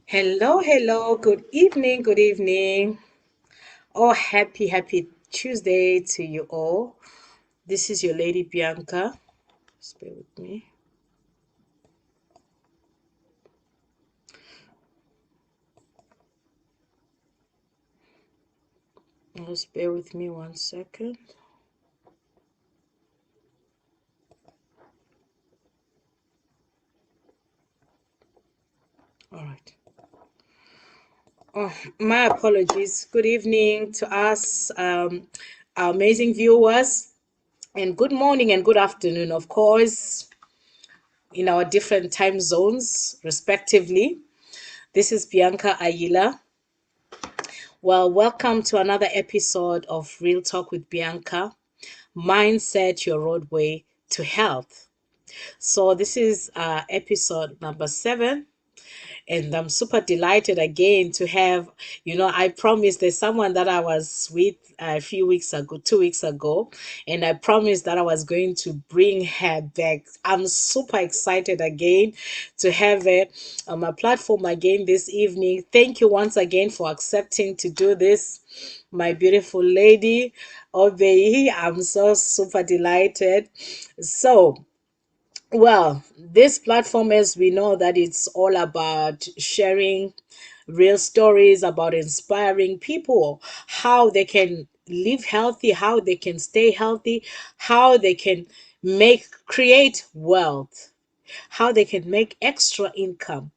Hello, hello, good evening, good evening. Oh, happy Tuesday to you all. This is your lady Bianca. Just bear with me. Just bear with me 1 second. All right. Oh, my apologies. Good evening to us, our amazing viewers, and good morning and good afternoon, of course, in our different time zones, respectively. This is Bianca Ayila. Well, welcome to another episode of Real Talk with Bianca. Mindset Your Roadway to Health. So, this is episode number 7, and I'm super delighted again to have, I promised there's someone that I was with a few weeks ago, 2 weeks ago, and I promised that I was going to bring her back. I'm super excited again to have her on my platform again this evening. Thank you once again for accepting to do this, my beautiful lady, Obehi. I'm so super delighted. So, well, this platform, as we know, that it's all about sharing real stories, about inspiring people, how they can live healthy, how they can stay healthy, how they can create wealth, how they can make extra income.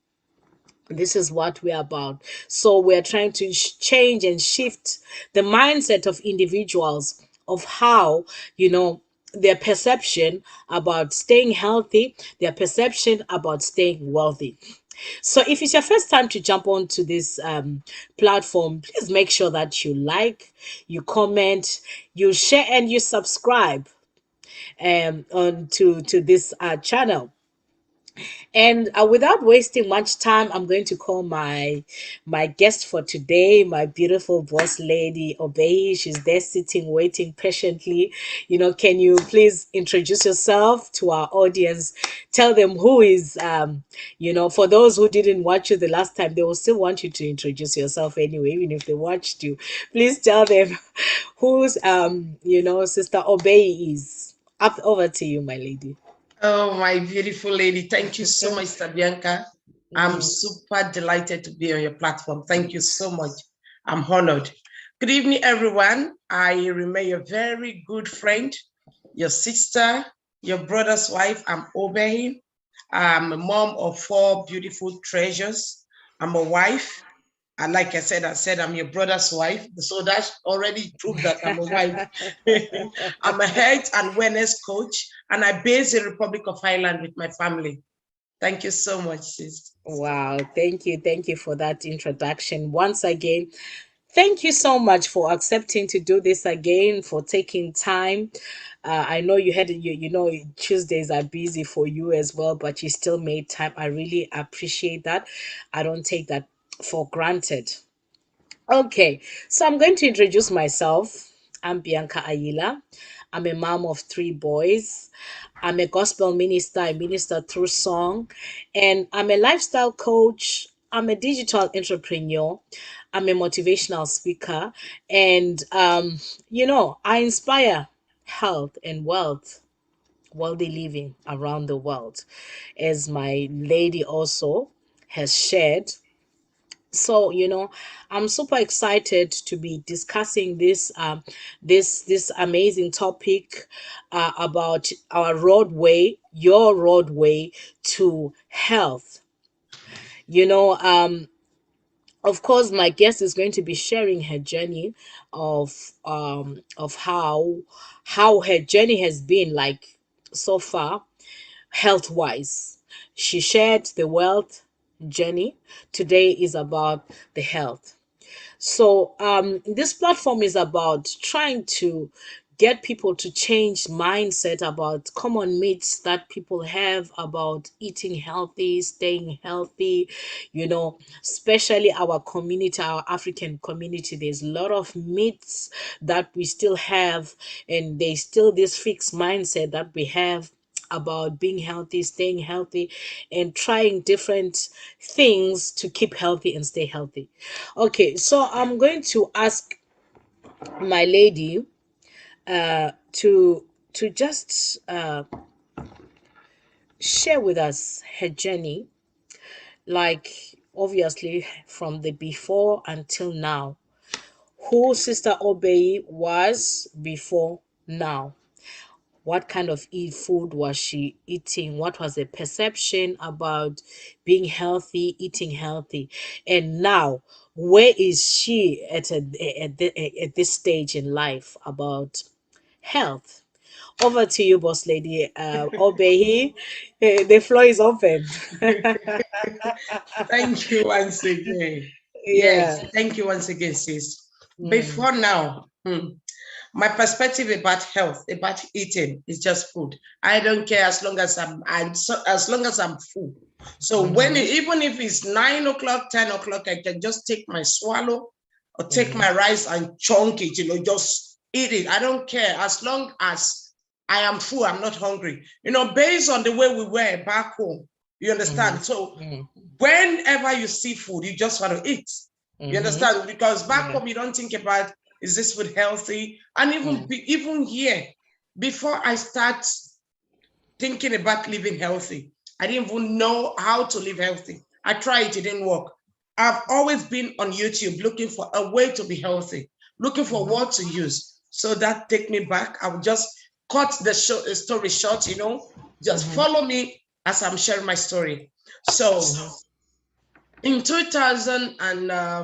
This is what we're about. So we're trying to change and shift the mindset of individuals of how, their perception about staying healthy, their perception about staying wealthy. So if it's your first time to jump onto this platform, please make sure that you like, you comment, you share, and you subscribe on to this channel. And without wasting much time, I'm going to call my guest for today, my beautiful boss lady, Obehi. She's there sitting, waiting patiently. Can you please introduce yourself to our audience? Tell them who is, for those who didn't watch you the last time, they will still want you to introduce yourself anyway, even if they watched you. Please tell them who's, Sister Obehi is. Up over to you, my lady. Oh, my beautiful lady. Thank you so much, Bianca. I'm Mm. super delighted to be on your platform. Thank you so much. I'm honored. Good evening, everyone. I remain your very good friend, your sister, your brother's wife. I'm Obehi. I'm a mom of 4 beautiful treasures. I'm a wife. And like I said I'm your brother's wife. So that already proved that I'm a wife. I'm a health and wellness coach, and I base in Republic of Ireland with my family. Thank you so much, sis. Wow, thank you. Thank you for that introduction. Once again, thank you so much for accepting to do this again, for taking time. I know Tuesdays are busy for you as well, but you still made time. I really appreciate that. I don't take that for granted. Okay, so I'm going to introduce myself. I'm Bianca Ayila. I'm a mom of 3 boys. I'm a gospel minister. I minister through song, and I'm a lifestyle coach. I'm a digital entrepreneur. I'm a motivational speaker, and I inspire health and wealthy living around the world, as my lady also has shared. So I'm super excited to be discussing this amazing topic about our roadway, your roadway to health. you know um of course, my guest is going to be sharing her journey of how her journey has been like so far, health wise. She shared the wealth journey. Today is about the health. So, this platform is about trying to get people to change mindset about common myths that people have about eating healthy, staying healthy, especially our community, our African community. There's a lot of myths that we still have, and there's still this fixed mindset that we have about being healthy, staying healthy, and trying different things to keep healthy and stay healthy. Okay, so I'm going to ask my lady to just share with us her journey, like obviously from the before until now, who Sister Obey was before now. What kind of food was she eating? What was the perception about being healthy, eating healthy? And now, where is she at this stage in life about health? Over to you, boss lady. Obehi, the floor is open. Thank you once again. Yeah. Yes, thank you once again, sis. Mm, Before now, my perspective about health, about eating, is just food. I don't care as long as as long as I'm full. So even if it's 9 o'clock, 10 o'clock, I can just take my swallow or take my rice and chunk it. Just eat it. I don't care as long as I am full. I'm not hungry. Based on the way we were back home. You understand? So whenever you see food, you just want to eat. You understand? Because back home, you don't think about, is this food healthy? And even here, before I start thinking about living healthy, I didn't even know how to live healthy. I tried, it didn't work. I've always been on YouTube looking for a way to be healthy, looking for what to use. So that take me back. I would just cut the story short, just follow me as I'm sharing my story. So in 2000 and I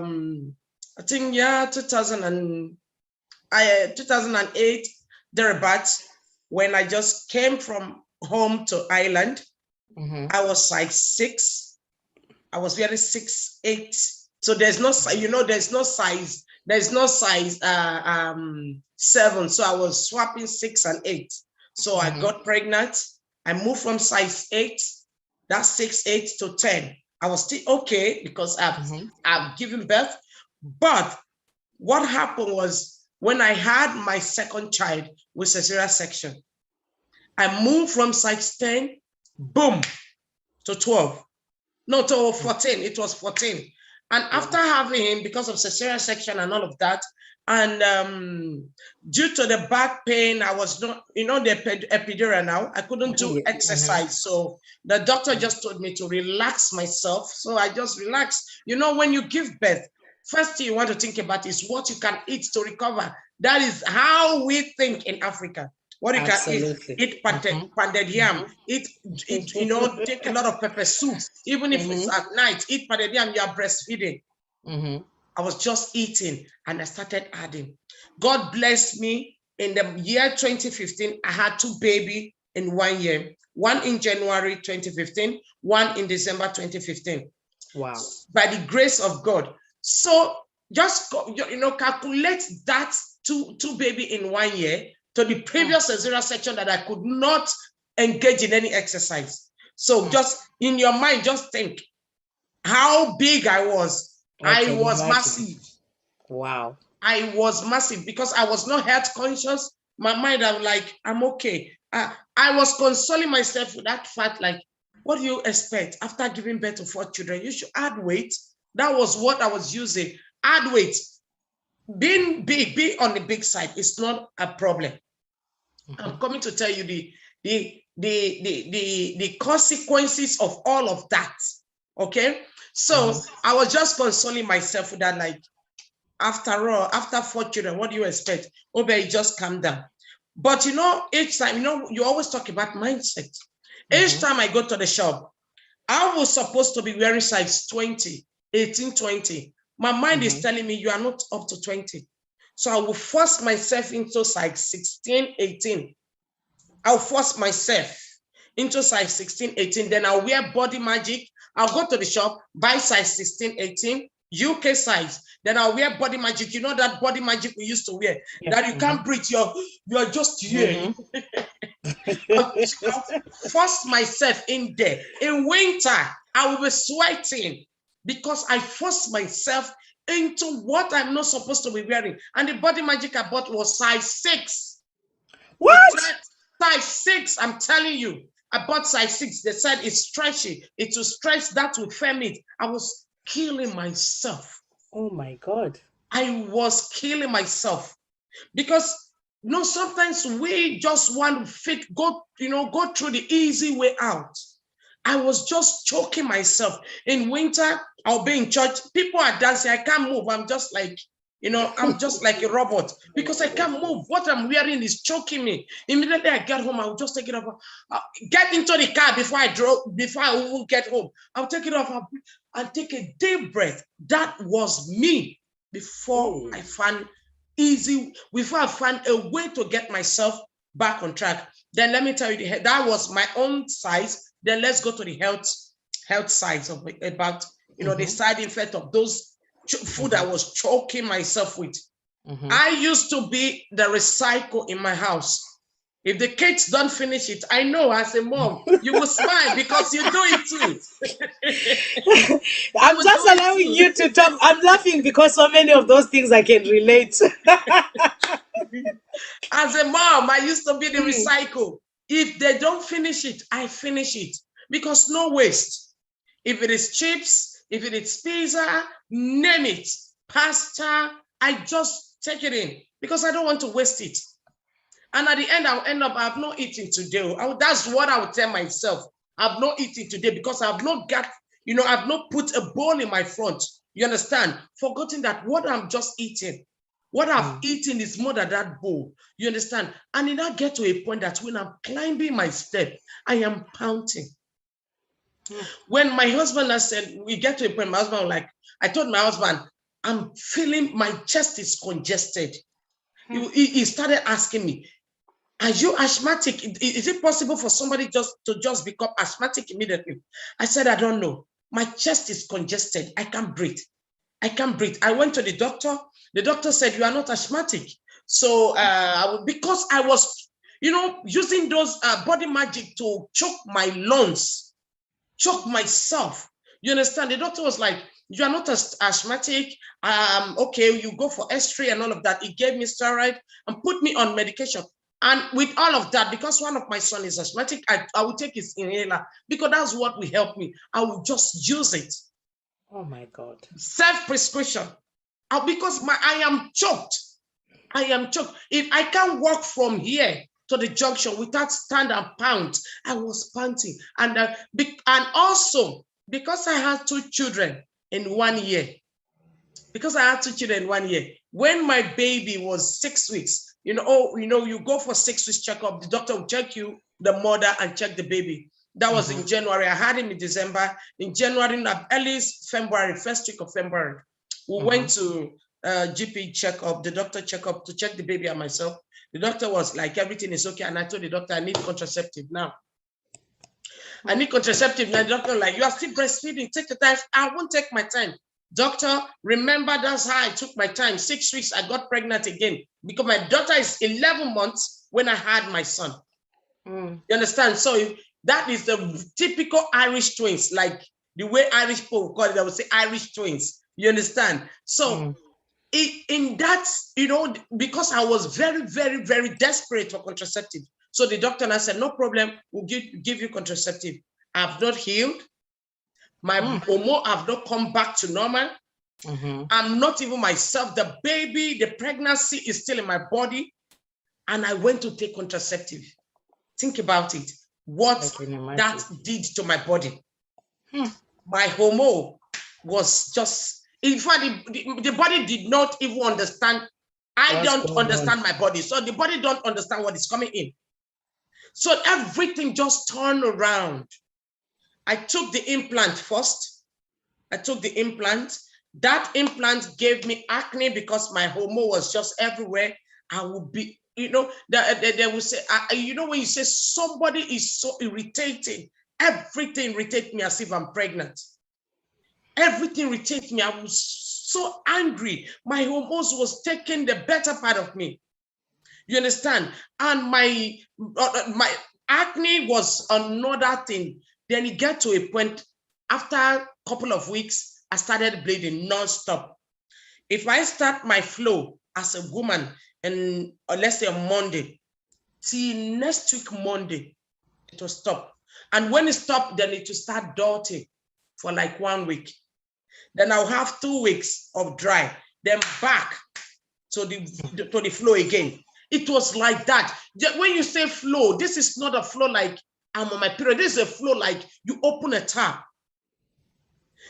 think 2008 thereabouts, when I just came from home to Ireland, I was size 6. I was very 6'8". So there's no there's no size 7. So I was swapping 6 and 8. So I got pregnant. I moved from size 8, that's 6'8", to 10. I was still okay because I've given birth. But what happened was, when I had my second child with cesarean section, I moved from size 10, boom, to 12. No, to 14. It was 14. And after having him, because of cesarean section and all of that, and due to the back pain, I was not, the epidural now, I couldn't do exercise. So the doctor just told me to relax myself. So I just relaxed. When you give birth, first thing you want to think about is what you can eat to recover. That is how we think in Africa. What you can eat pounded yam, eat, take a lot of pepper soup. Even if it's at night, eat pounded yam, you are breastfeeding. I was just eating and I started adding. God blessed me. In the year 2015, I had 2 babies in 1 year. One in January 2015, one in December 2015. Wow. By the grace of God. So just, calculate that two baby in 1 year to the previous cesarean section that I could not engage in any exercise. So just in your mind, just think how big I was. I was massive. Wow. I was massive because I was not health conscious. My mind, I'm like, I'm okay. I was consoling myself with that fact, like, what do you expect after giving birth to 4 children? You should add weight. That was what I was using. Add weight. Being big, being on the big side is not a problem. I'm coming to tell you the consequences of all of that. Okay. So I was just consoling myself with that, like, after all, after 4 children, what do you expect? Obey, just calm down. But each time, you always talk about mindset. Each time I go to the shop, I was supposed to be wearing size 20, 18, 20. My mind is telling me you are not up to 20. So I will force myself into size 16, 18. I'll force myself into size 16, 18. Then I'll wear Body Magic. I'll go to the shop, buy size 16, 18, UK size. Then I'll wear Body Magic. You know that Body Magic we used to wear, that you can't breathe. You're just here. I'll force myself in there. In winter, I will be sweating because I forced myself into what I'm not supposed to be wearing. And the Body Magic I bought was size 6. What? Size 6, I'm telling you. I bought size 6. They said it's stretchy. It will stretch, that will firm it. I was killing myself. Oh my God. I was killing myself because sometimes we just want to go through the easy way out. I was just choking myself. In winter, I'll be in church. People are dancing. I can't move. I'm just like, I'm just like a robot because I can't move. What I'm wearing is choking me. Immediately I get home, I'll just take it off. Get into the car before I will get home. I'll take it off and take a deep breath. That was me before I found a way to get myself back on track. Then let me tell you, that was my own size. Then let's go to the health side of about the side effect of those food I was choking myself with. I used to be the recycle in my house. If the kids don't finish it, I know as a mom, you will smile because you do it too. I'm just allowing you to talk. I'm laughing because so many of those things I can relate. As a mom, I used to be the recycle. If they don't finish it, I finish it because no waste. If it is chips, if it is pizza, name it, pasta, I just take it in because I don't want to waste it. And at the end, I'll end up, I've not eaten today. That's what I would tell myself. I've not eaten today because I've not got, I've not put a bowl in my front. You understand? Forgotten that what I'm just eating, what I've eaten is more than that bowl. You understand? And it now get to a point that when I'm climbing my step, I am panting. When my husband has said, we get to a point, my husband was like, I told my husband, I'm feeling my chest is congested. He started asking me, are you asthmatic? Is it possible for somebody to become asthmatic immediately? I said, I don't know. My chest is congested. I can't breathe. I can't breathe. I went to the doctor. The doctor said, you are not asthmatic. So because I was, using those body magic to choke my lungs, choke myself. You understand? The doctor was like, you are not asthmatic. Okay, you go for X-ray and all of that. He gave me steroid and put me on medication. And with all of that, because one of my son is asthmatic, I will take his inhaler because that's what will help me. I will just use it. Oh my God. Self-prescription. Because I am choked. I am choked. If I can't walk from here to the junction without stand and pound, I was panting. And also, because I had 2 children in 1 year, when my baby was 6 weeks, you go for 6 weeks checkup, the doctor will check you, the mother, and check the baby. That was in January. I had him in December. In January, early February, first week of February, we went to GP checkup, the doctor checkup to check the baby and myself. The doctor was like, everything is okay. And I told the doctor, I need contraceptive now. I need contraceptive. And the doctor was like, you are still breastfeeding. Take the time. I won't take my time. Doctor, remember that's how I took my time. 6 weeks, I got pregnant again because my daughter is 11 months when I had my son. You understand? So that is the typical Irish twins, like the way Irish people call it. I would say Irish twins. You understand? So in that, because I was very, very, very desperate for contraceptive. So the doctor and I said, no problem, we'll give you contraceptive. I've not healed. My hormone have not come back to normal. I'm not even myself. The baby, the pregnancy is still in my body. And I went to take contraceptive. Think about it. What that did to my body. My hormone was just, in fact, the body did not even understand. I don't understand my body. So the body don't understand what is coming in. So everything just turned around. I took the implant first. That implant gave me acne because my hormone was just everywhere. I would be, they will say, when you say somebody is so irritating, everything irritates me as if I'm pregnant. Everything irritates me. I was so angry. My hormones was taking the better part of me. You understand? And my acne was another thing. Then it got to a point, after a couple of weeks, I started bleeding non-stop. If I start my flow as a woman, and let's say on Monday, till next week Monday, it will stop. And when it stopped, then it will start dotting for like 1 week. Then I'll have 2 weeks of dry, then back to the flow again. It was like that. When you say flow, this is not a flow like I'm on my period. This is a flow like you open a tap.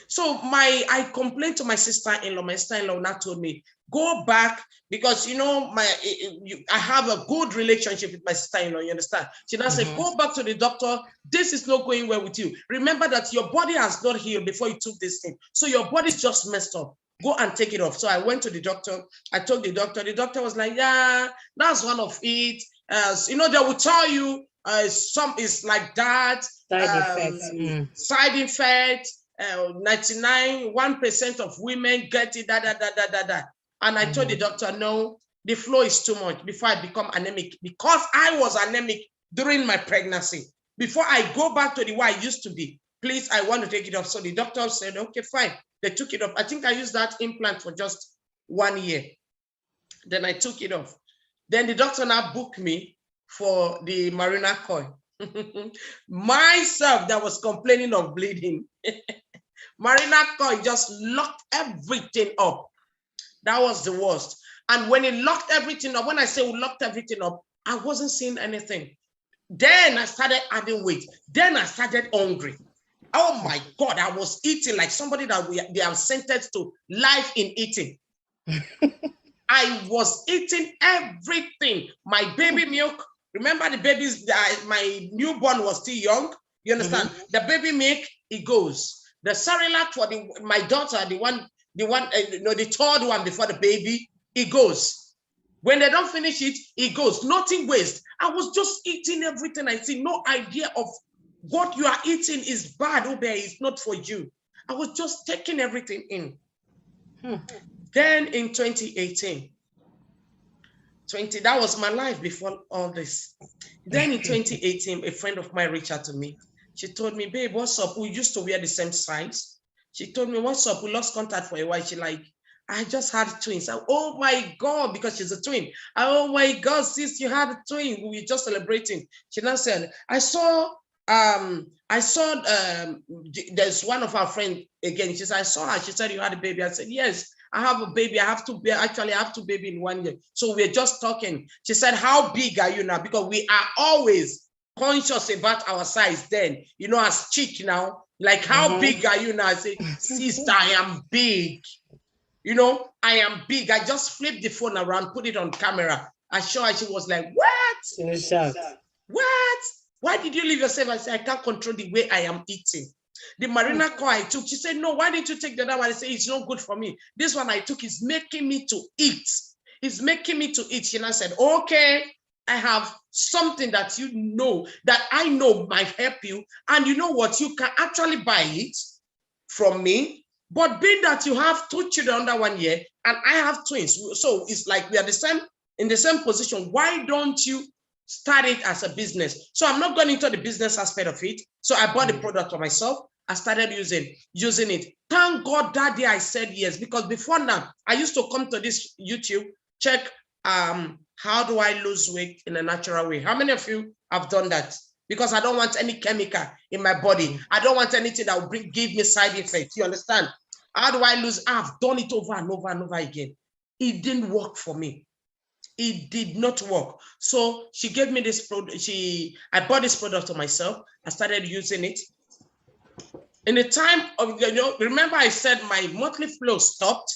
So I complained to my sister-in-law. My sister-in-law now told me, go back, because you know I have a good relationship with my sister-in-law. You understand? She now said, go back to the doctor. This is not going well with you. Remember that your body has not healed before you took this thing. So your body's just messed up. Go and take it off. So I went to the doctor. I told the doctor. The doctor was like, yeah, that's one of it. You know, they will tell you some is like that. Side effects. 1% of women get it, And I told the doctor, no, the flow is too much before I become anemic, because I was anemic during my pregnancy. Before I go back to the way I used to be, please, I want to take it off. So the doctor said, okay, fine. They took it off. I think I used that implant for just 1 year. Then I took it off. Then the doctor now booked me for the Marina coil. Myself that was complaining of bleeding. Marina coil just locked everything up. That was the worst. And when it locked everything up, when I say we locked everything up, I wasn't seeing anything. Then I started adding weight. Then I started hungry. Oh my God, I was eating like somebody that they are sentenced to life in eating. I was eating everything. My baby milk. Remember the babies, my newborn was still young. You understand? The baby milk, it goes. The Cerelac for my daughter, the third one before the baby, it goes. When they don't finish it, it goes. Nothing waste. I was just eating everything I see. No idea of what you are eating is bad. Obehi is not for you. I was just taking everything in. Then in 2018, that was my life before all this. Then in 2018, a friend of mine reached out to me. She told me, babe, what's up? We used to wear the same size. She told me, what's up? We lost contact for a while. She like, I just had twins. Oh my God, because she's a twin. Oh my God, sis, you had a twin. We were just celebrating. She now said, I saw there's one of our friends again. She said, I saw her. She said, you had a baby. I said, yes, I have a baby. I have two babies in 1 year. So we're just talking. She said, how big are you now? Because we are always conscious about our size then, you know, as chick now, like how big are you now? I say, sister, I am big. You know, I am big. I just flipped the phone around, put it on camera. I saw her. She was like, what? What? Why did you leave yourself? I said, I can't control the way I am eating. The Marina coil I took, she said, no, why didn't you take the other one? I said, it's not good for me. This one I took is making me to eat. It's making me to eat. She now said, okay, I have something that you know, that I know might help you. And you know what? You can actually buy it from me. But being that you have 2 children under 1 year and I have twins, so it's like we are in the same position. Why don't you start it as a business? So I'm not going into the business aspect of it. So I bought the product for myself. I started using it. Thank God that day I said yes, because before now, I used to come to this YouTube, check how do I lose weight in a natural way? How many of you have done that? Because I don't want any chemical in my body. I don't want anything that will give me side effects. You understand? How do I lose? I've done it over and over and over again. It didn't work for me. It did not work. So she gave me this product. I bought this product for myself. I started using it. In the time of, remember I said my monthly flow stopped.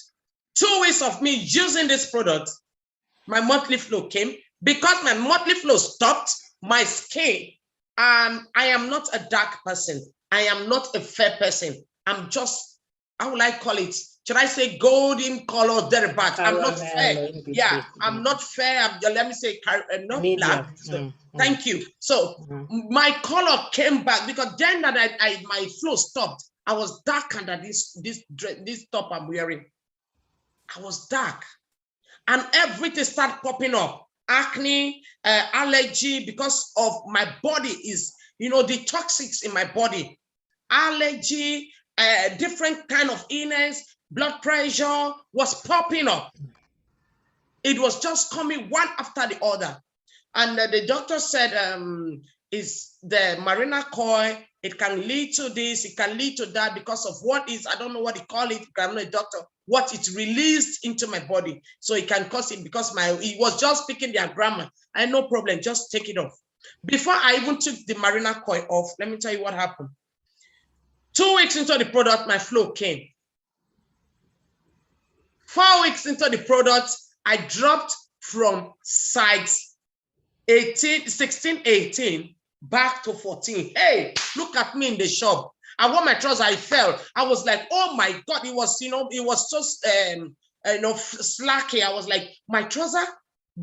2 weeks of me using this product, my monthly flow came. Because my monthly flow stopped, my skin, I am not a dark person. I am not a fair person. I'm just, how will I call it? Should I say golden color thereabout? I'm not fair. Yeah, I'm not fair. Let me say, not black. So, thank you. So my color came back because then that my flow stopped. I was dark under this top I'm wearing. I was dark. And everything started popping up. Acne, allergy, because of my body is, the toxics in my body. Allergy, different kind of illness, blood pressure was popping up. It was just coming one after the other. And the doctor said, is the marina coil. It can lead to this, it can lead to that because of what is, I don't know what they call it, I'm not a doctor, what it's released into my body. So it can cause it because it was just speaking their grammar. I had no problem, just take it off. Before I even took the marina coil off, let me tell you what happened. 2 weeks into the product, my flow came. 4 weeks into the product, I dropped from size 16, 18 back to 14. Hey, look at me in the shop. I wore my trousers, I fell. I was like, oh my God, it was, it was just, slacky. I was like, my trouser?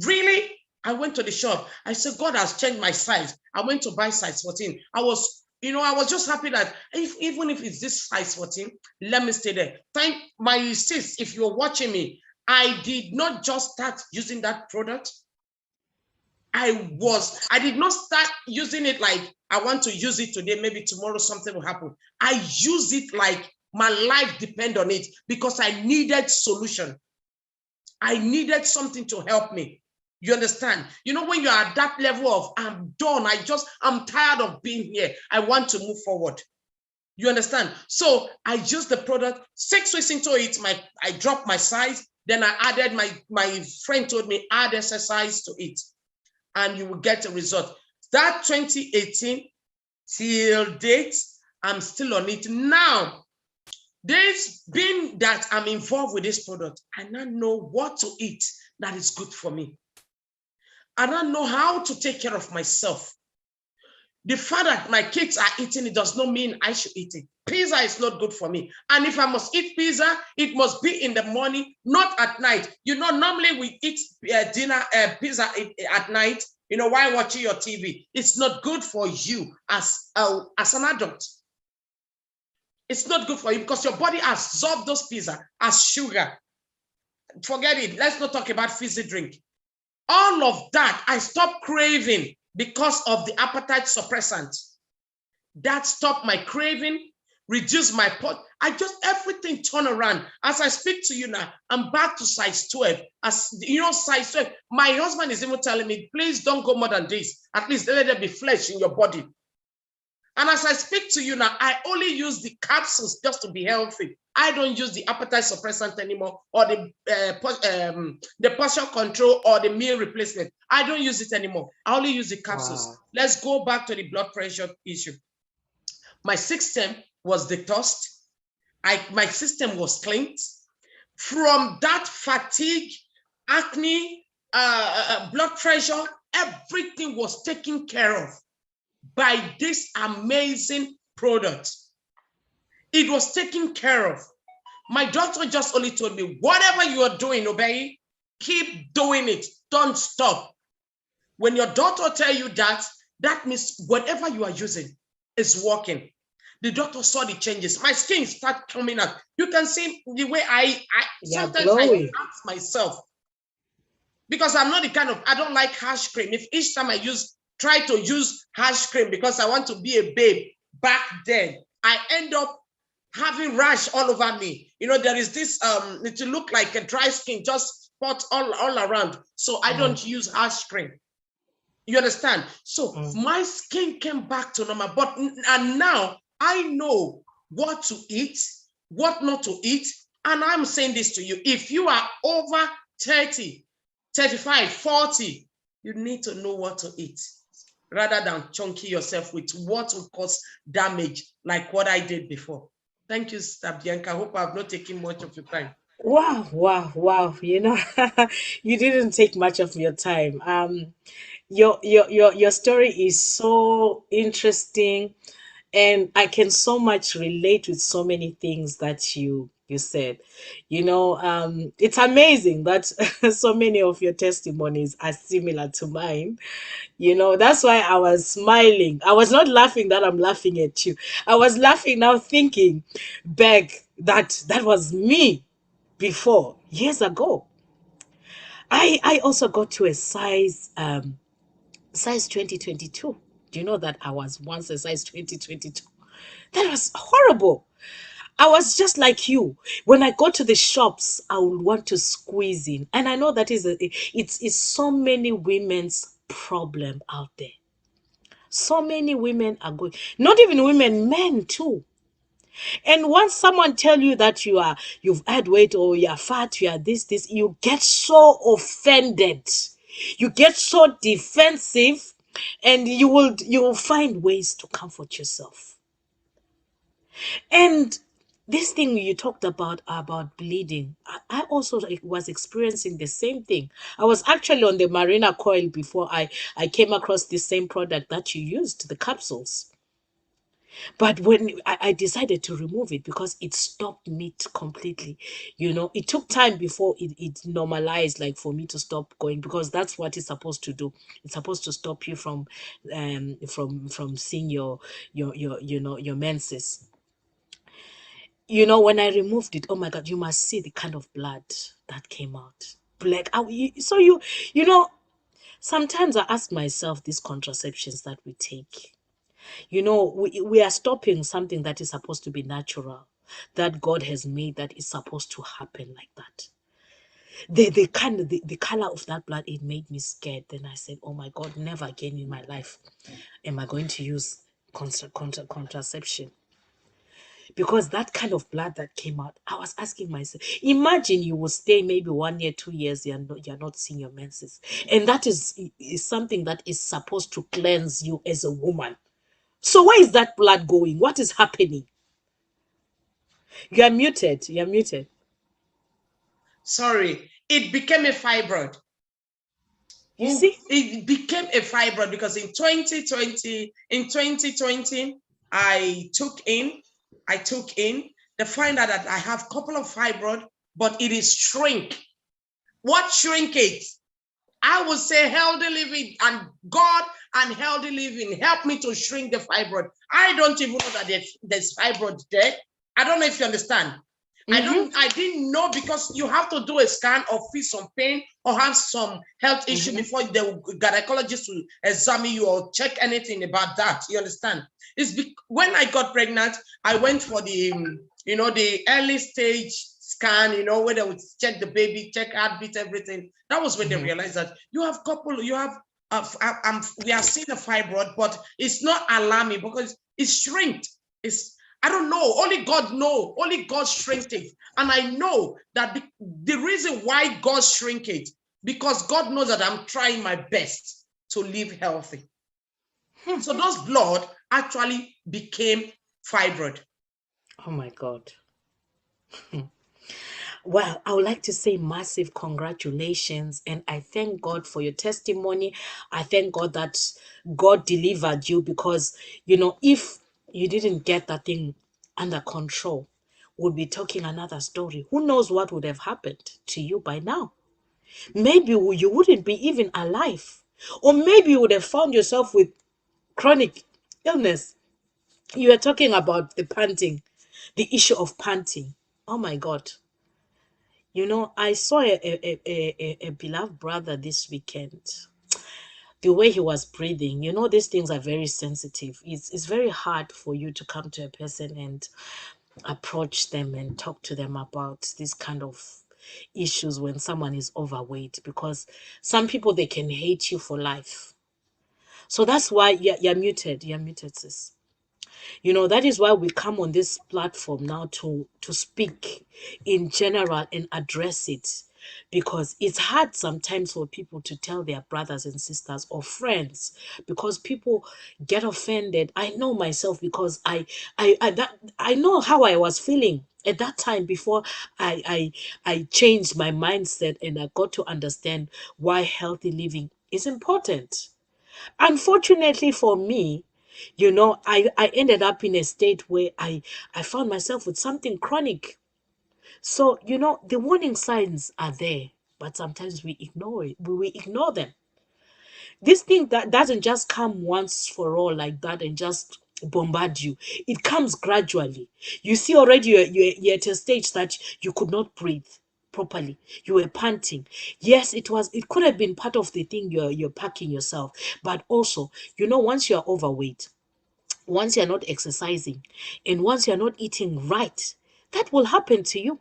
Really? I went to the shop. I said, God has changed my size. I went to buy size 14. I was just happy that even if it's this size 14, let me stay there. Thank my sis, if you're watching me, I did not just start using that product. I did not start using it like I want to use it today, maybe tomorrow something will happen. I use it like my life depends on it because I needed solution. I needed something to help me. You understand? When you're at that level of, I'm done, I'm tired of being here. I want to move forward. You understand? So I used the product. 6 weeks into it, I dropped my size. Then I added, my friend told me, add exercise to it, and you will get a result. That 2018 till date, I'm still on it. Now, there's been that I'm involved with this product. I now know what to eat that is good for me. I now know how to take care of myself. The fact that my kids are eating it does not mean I should eat it. Pizza is not good for me. And if I must eat pizza, it must be in the morning, not at night. Normally we eat pizza at night, while watching your TV. It's not good for you as an adult. It's not good for you because your body absorbs those pizza as sugar. Forget it. Let's not talk about fizzy drink. All of that, I stopped craving because of the appetite suppressant. That stopped my craving, reduced my pot. Everything turned around. As I speak to you now, I'm back to size 12. As size 12. My husband is even telling me, please don't go more than this. At least let there be flesh in your body. And as I speak to you now, I only use the capsules just to be healthy. I don't use the appetite suppressant anymore, or the posture control or the meal replacement. I don't use it anymore. I only use the capsules. Wow. Let's go back to the blood pressure issue. My system was detoxed. My system was cleaned. From that fatigue, acne, blood pressure, everything was taken care of by this amazing product. It was taken care of. My doctor just only told me, whatever you are doing, OBEHI, keep doing it. Don't stop. When your doctor tells you that, that means whatever you are using is working. The doctor saw the changes. My skin started coming out. You can see the way sometimes I ask myself, because I'm not the kind of, I don't like harsh cream. If each time I try to use harsh cream because I want to be a babe back then, I end up having rash all over me. There is this, it will look like a dry skin, just spots all around. So I don't use harsh cream. You understand? So my skin came back to normal. And now I know what to eat, what not to eat. And I'm saying this to you. If you are over 30, 35, 40, you need to know what to eat rather than chunky yourself with what will cause damage like what I did before. Thank you, Sister Bianca. I hope I've not taken much of your time. Wow. You didn't take much of your time. Your story is so interesting, and I can so much relate with so many things that you said. It's amazing that so many of your testimonies are similar to mine. That's why I was smiling. I was not laughing that I'm laughing at you. I was laughing now thinking back that that was me before, years ago. I also got to a size 2022. Do you know that I was once a size 2022? That was horrible. I was just like you. When I go to the shops, I would want to squeeze in. And I know that it's so many women's problem out there. So many women are going, not even women, men too. And once someone tell you that you've had weight or you're fat, you are this, you get so offended. You get so defensive, and you will find ways to comfort yourself. And this thing you talked about bleeding, I also was experiencing the same thing. I was actually on the Marina coil before I came across the same product that you used, the capsules. But when I decided to remove it because it stopped meat completely, it took time before it normalized, like for me to stop going, because that's what it's supposed to do. It's supposed to stop you from seeing your menses. When I removed it, oh my God, you must see the kind of blood that came out. Black. So sometimes I ask myself, these contraceptions that we take, we are stopping something that is supposed to be natural, that God has made, that is supposed to happen like that. The color of that blood, it made me scared. Then I said, oh my God, never again in my life am I going to use contraception. Because that kind of blood that came out, I was asking myself, imagine you will stay maybe 1 year, 2 years, you're not seeing your menses. And that is something that is supposed to cleanse you as a woman. So where is that blood going? What is happening? You are muted. You are muted. Sorry, it became a fibroid. You see? It became a fibroid because in 2020, I took in, they find out that I have a couple of fibroid, but it is shrink. What shrink it? I would say healthy living, and God and healthy living help me to shrink the fibroid. I don't even know that there's fibroid there. I don't know if you understand. I didn't know, because you have to do a scan or feel some pain or have some health issue before the gynecologist will examine you or check anything about that. You understand? When I got pregnant, I went for the early stage scan, where they would check the baby, check heartbeat, everything. That was when they realized that we are seeing a fibroid, but it's not alarming because it's shrinked. I don't know. Only God knows. Only God shrinked it. And I know that the reason why God shrink it, because God knows that I'm trying my best to live healthy. So those blood actually became fibroid. Oh my God. Well, I would like to say massive congratulations, and I thank God for your testimony. I thank God that God delivered you, because if you didn't get that thing under control, we'll be talking another story. Who knows what would have happened to you by now? Maybe you wouldn't be even alive, or maybe you would have found yourself with chronic illness. You were talking about the panting, the issue of panting. Oh my God. I saw a beloved brother this weekend. The way he was breathing, these things are very sensitive. It's very hard for you to come to a person and approach them and talk to them about this kind of issues when someone is overweight, because some people, they can hate you for life. So that's why you're muted. You're muted, sis. That is why we come on this platform now to speak in general and address it, because it's hard sometimes for people to tell their brothers and sisters or friends, because people get offended. I know myself, because I know how I was feeling at that time before I changed my mindset and I got to understand why healthy living is important. Unfortunately for me, I ended up in a state where I found myself with something chronic. So, the warning signs are there, but sometimes we ignore it. We ignore them. This thing that doesn't just come once for all like that and just bombard you. It comes gradually. You see, already you're at a stage that you could not breathe properly. You were panting. Yes, it could have been part of the thing you're packing yourself, but also, once you're overweight, once you're not exercising, and once you're not eating right, that will happen to you.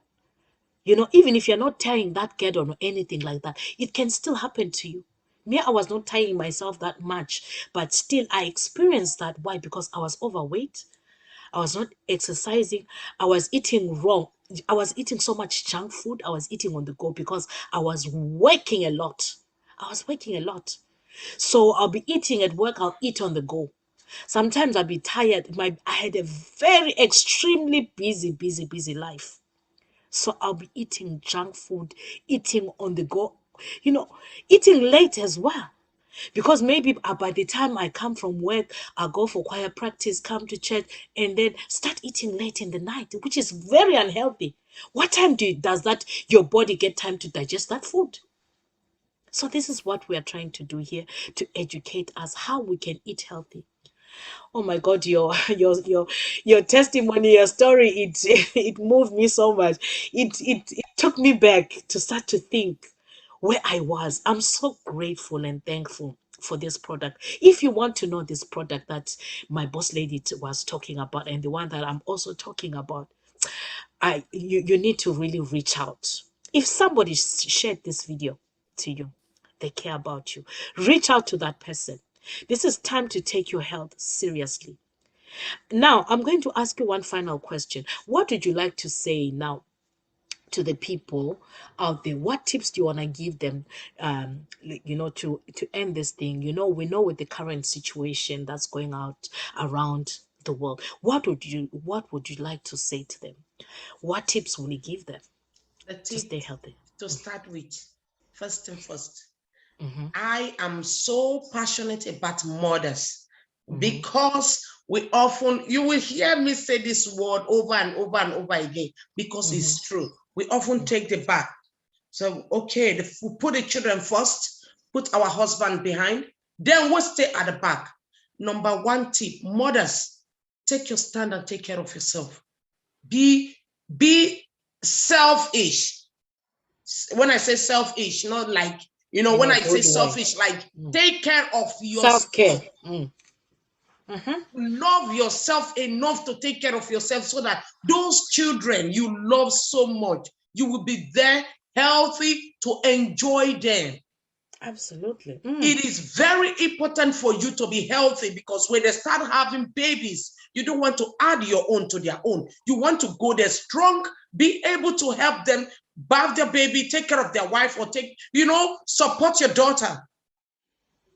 Even if you're not tearing that girdle or anything like that, it can still happen to you. Me, I was not tying myself that much, but still I experienced that. Why? Because I was overweight. I was not exercising. I was eating wrong. I was eating so much junk food. I was eating on the go because I was working a lot. I was working a lot. So I'll be eating at work, I'll eat on the go. Sometimes I'll be tired. I had a very extremely busy life. So I'll be eating junk food, eating on the go, you know, eating late as well. Because maybe by the time I come from work, I go for choir practice, come to church, and then start eating late in the night, which is very unhealthy. What time does that your body get time to digest that food? So this is what we are trying to do here to educate us how we can eat healthy. Oh my God, your testimony, your story, it it moved me so much. It took me back to start to think where I was. I'm so grateful and thankful for this product. If you want to know this product that my boss lady was talking about and the one that I'm also talking about, you need to really reach out. If somebody shared this video to you, they care about you. Reach out to that person. This is time to take your health seriously. Now, I'm going to ask you one final question. What would you like to say now to the people out there? What tips do you want to give them, to end this thing? We know with the current situation that's going out around the world. What would you like to say to them? What tips will you give them The to tip stay healthy? to start with, first and first, Mm-hmm. I am so passionate about mothers Mm-hmm. because you will hear me say this word over and over and over again because it's true. We often take the back. So, okay, we put the children first, put our husband behind, then we'll stay at the back. Number one tip, mothers, take your stand and take care of yourself. Be selfish. When I say selfish, not like, In when a I say good way. selfish, like take care of Self-care. yourself. Mm-hmm. Love yourself enough to take care of yourself so that those children you love so much, you will be there healthy to enjoy them. Absolutely. It is very important for you to be healthy because when they start having babies, you don't want to add your own to their own. You want to go there strong, be able to help them bath their baby, take care of their wife, or support your daughter.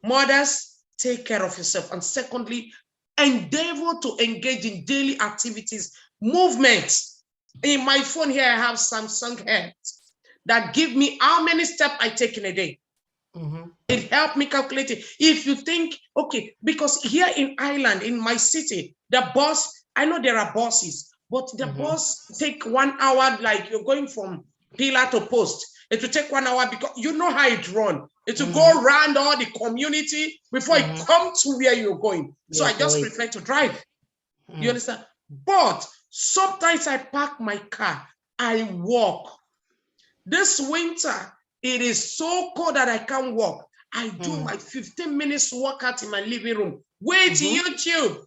Mothers, take care of yourself. And secondly, endeavor to engage in daily activities, movements. In my phone here, I have Samsung Health that give me how many steps I take in a day. It helped me calculate it. If you think, okay, because here in Ireland, in my city, the bus, I know there are buses, but the bus take 1 hour, like you're going from pillar to post. It will take 1 hour because you know how it runs. It will go around all the community before it comes to where you're going. So I just prefer to drive. You understand? But sometimes I park my car, I walk. This winter, it is so cold that I can't walk. I do my 15 minutes workout in my living room. Wait, YouTube.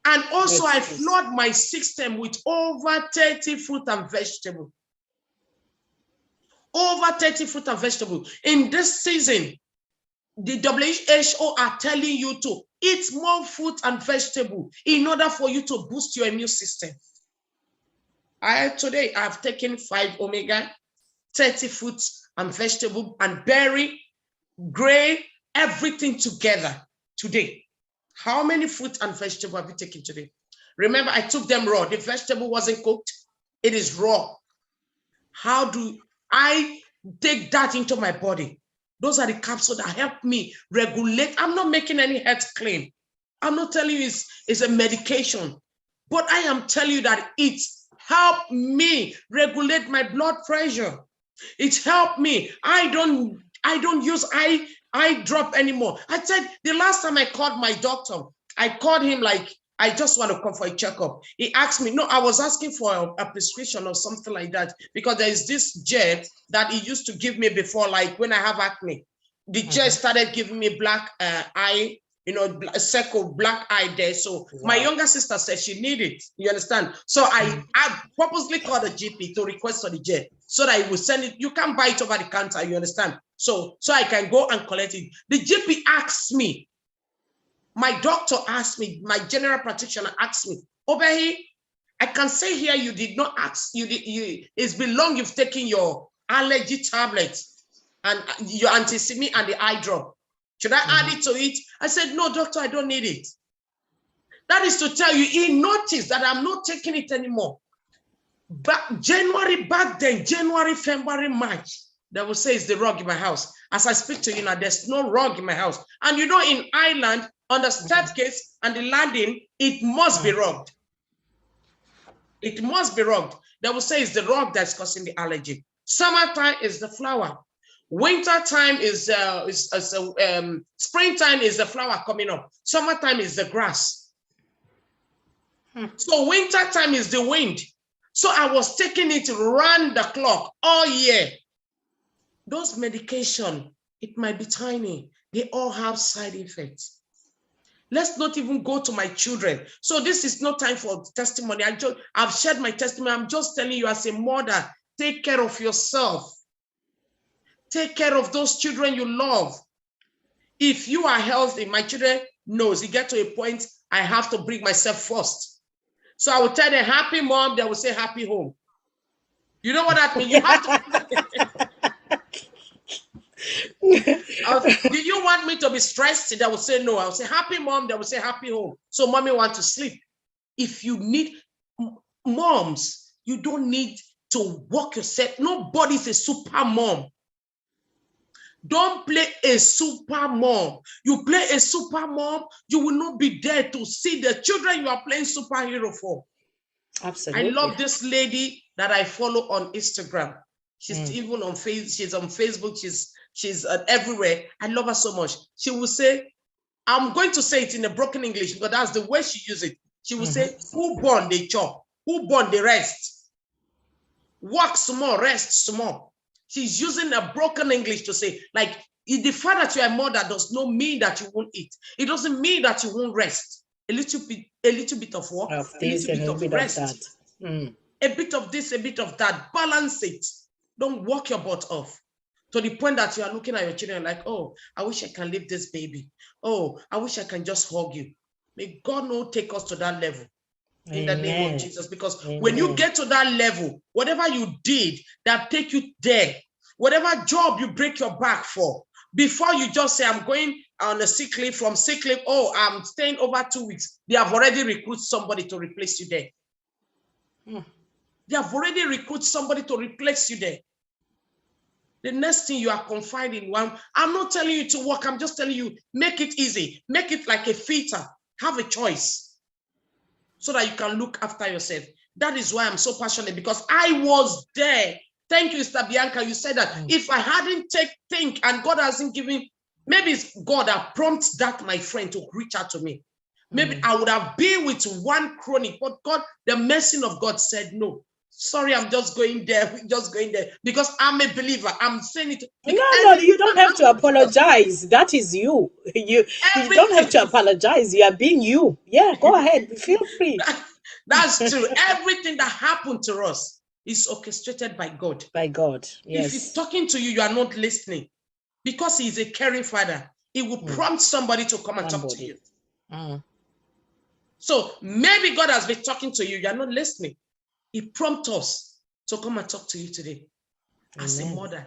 And also I flood my system with over 30 fruit and vegetables. Over 30 fruit and vegetables. In this season, the WHO are telling you to eat more fruit and vegetable in order for you to boost your immune system. Today I've taken 5 omega, 30 fruits and vegetable and berry, gray, everything together today. How many fruit and vegetable have you taken today? Remember, I took them raw. The vegetable wasn't cooked. It is raw. How do I take that into my body? Those are the capsules that help me regulate. I'm not making any health claim. I'm not telling you it's a medication, but I am telling you that it helped me regulate my blood pressure. It helped me. I don't use eye drop anymore. I said the last time I called my doctor, I called him like, I just want to come for a checkup. He asked me, no, I was asking for a prescription or something like that because there is this gel that he used to give me before, like when I have acne. The gel started giving me black eye circle, black eye there. So my younger sister said she needed it. You understand? So I purposely called the GP to request for the gel so that he will send it. You can't buy it over the counter. You understand? So I can go and collect it. The GP asked me, my doctor asked me, my general practitioner asked me, Obehi, I can say here you did not ask, it's been long you've taken your allergy tablets and your antihistamine and the eye drop. Should I add it to it? I said, no, doctor, I don't need it. That is to tell you, he noticed that I'm not taking it anymore. But January, February, March, they will say it's the rug in my house. As I speak to you now, there's no rug in my house. And you know, in Ireland, on the staircase and the landing, it must be rugged. It must be rugged. They will say it's the rug that's causing the allergy. Summertime is the flower. Winter time is springtime is the flower coming up. Summertime is the grass. So winter time is the wind. So I was taking it round the clock all year. Those medication, it might be tiny. They all have side effects. Let's not even go to my children. So this is no time for testimony. I've shared my testimony. I'm just telling you as a mother, take care of yourself. Take care of those children you love. If you are healthy, my children knows, you get to a point, I have to bring myself first. So I will tell them, happy mom, they will say happy home. You know what that means? You have to. Do you want me to be stressed? They will say no. I will say happy mom, they will say happy home. So mommy wants to sleep. If you need, moms, you don't need to work yourself. Nobody's a super mom. Don't play a super mom. You play a super mom, you will not be there to see the children you are playing superhero for. Absolutely. I love this lady that I follow on Instagram. She's even on Facebook. She's on Facebook. She's everywhere. I love her so much. She will say, I'm going to say it in a broken English because that's the way she uses it. She will say, who born they chop? Who born they rest? Work small, rest small. She's using a broken English to say, like, the fact that you're a mother does not mean that you won't eat. It doesn't mean that you won't rest. A little bit of work, a little bit of rest. A bit of this, a bit of that. Balance it. Don't work your butt off to the point that you are looking at your children like, oh, I wish I can leave this baby. Oh, I wish I can just hug you. May God not take us to that level. In the name of Jesus, because when you get to that level, whatever you did that take you there, whatever job you break your back for, before you just say, I'm going on a sick leave, from sick leave, oh, I'm staying over 2 weeks, they have already recruited somebody to replace you there. They have already recruited somebody to replace you there. The next thing you are confined in one, I'm not telling you to work, I'm just telling you, make it easy, make it like a filter, have a choice, so that you can look after yourself. That is why I'm so passionate, because I was there. Thank you, Mr. Bianca. You said that if I hadn't think and God hasn't given, maybe it's God that prompts that my friend to reach out to me. Maybe I would have been with one chronic, but God, the mercy of God said, no, sorry, I'm just going there, because I'm a believer. I'm saying it. No, you don't have to apologize. That is you. You don't have to apologize. You are being you. Yeah, go ahead. Feel free. That's true. Everything that happened to us is orchestrated by God. By God, yes. If he's talking to you, you are not listening. Because he's a caring father, he will prompt somebody to come and talk to you. So maybe God has been talking to you, you are not listening. He prompts us to come and talk to you today. As a mother,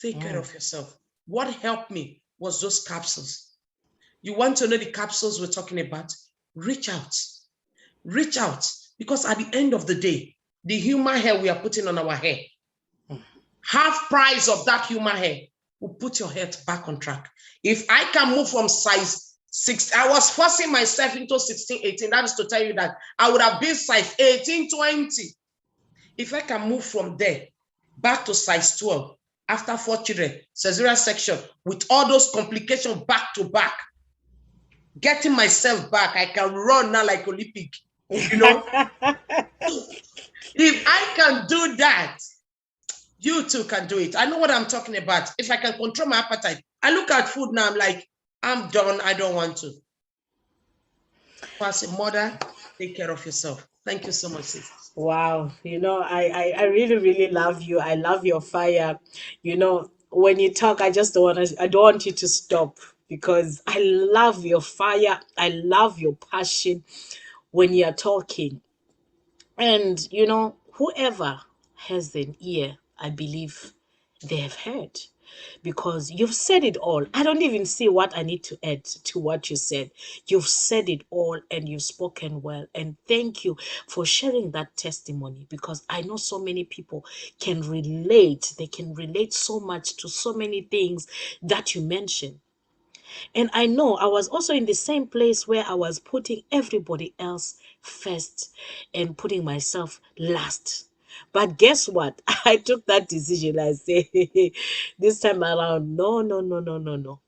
take care of yourself. What helped me was those capsules. You want to know the capsules we're talking about? Reach out. Reach out. Because at the end of the day, the human hair we are putting on our hair, half price of that human hair will put your head back on track. If I can move from size 6, I was forcing myself into 16, 18. That is to tell you that I would have been size 18, 20. If I can move from there back to size 12, after 4 children, cesarean section, with all those complications back to back, getting myself back, I can run now like Olympic, you know. If I can do that, you too can do it. I know what I'm talking about. If I can control my appetite, I look at food now, I'm like, I'm done, I don't want to. as a mother, take care of yourself. Thank you so much, sis. Wow, I really, really love you. I love your fire. When you talk, I don't want you to stop because I love your fire. I love your passion when you're talking. And whoever has an ear, I believe they have heard because you've said it all. I don't even see what I need to add to what you said. You've said it all and you've spoken well. And thank you for sharing that testimony because I know so many people can relate. They can relate so much to so many things that you mentioned. And I know I was also in the same place where I was putting everybody else first and putting myself last. But guess what? I took that decision. I say, this time around, no, no, no, no, no, no.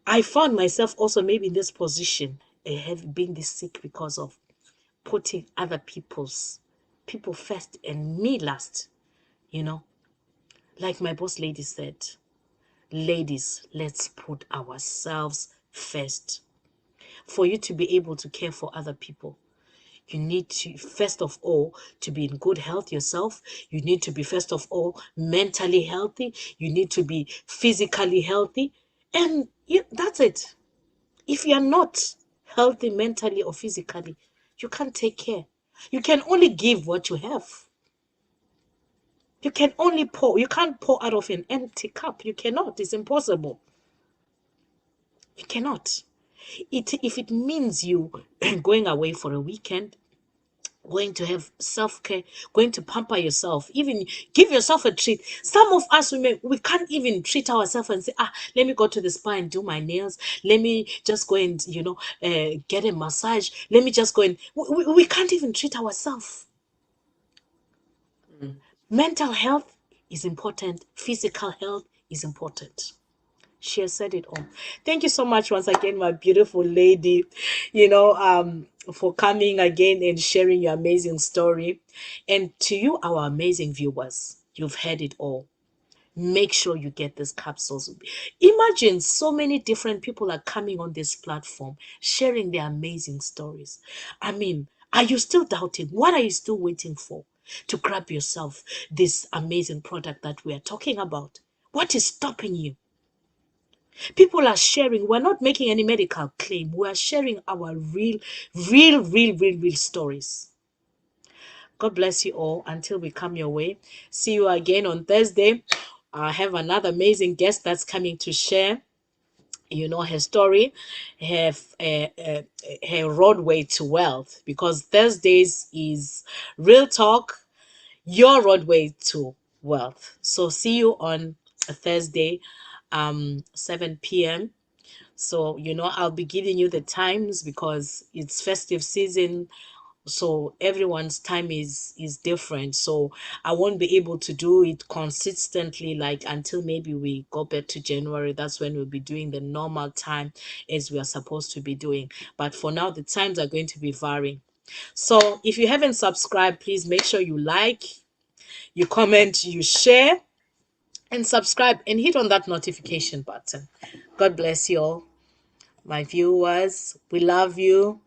I found myself also maybe in this position, have been this sick because of putting other people first and me last. You know, like my boss lady said, ladies, let's put ourselves first. For you to be able to care for other people, you need to first of all to be in good health yourself. You need to be first of all mentally healthy. You need to be physically healthy, and that's it. If you're not healthy mentally or physically, you can't take care. You can only give what you have. You can only pour. You can't pour out of an empty cup. You cannot. It's impossible. You cannot. If it means you going away for a weekend, going to have self-care, going to pamper yourself, even give yourself a treat. Some of us women, we can't even treat ourselves and say, let me go to the spa and do my nails. Let me just go and, get a massage. Let me just go and, we can't even treat ourselves. Mm. Mental health is important. Physical health is important. She has said it all. Thank you so much once again, my beautiful lady, for coming again and sharing your amazing story. And to you, our amazing viewers, you've heard it all. Make sure you get these capsules. Imagine so many different people are coming on this platform, sharing their amazing stories. I mean, are you still doubting? What are you still waiting for to grab yourself this amazing product that we are talking about? What is stopping you? People are sharing. We're not making any medical claim. We're sharing our real, real, real, real, real stories. God bless you all until we come your way. See you again on Thursday. I have another amazing guest that's coming to share, her story, her, her roadway to wealth. Because Thursdays is real talk, your roadway to wealth. So see you on a Thursday, 7 p.m. So, I'll be giving you the times because it's festive season. So everyone's time is different. So I won't be able to do it consistently like until maybe we go back to January. That's when we'll be doing the normal time as we are supposed to be doing. But for now, the times are going to be varying. So if you haven't subscribed, please make sure you like, you comment, you share, and subscribe and hit on that notification button. God bless you all. My viewers, we love you.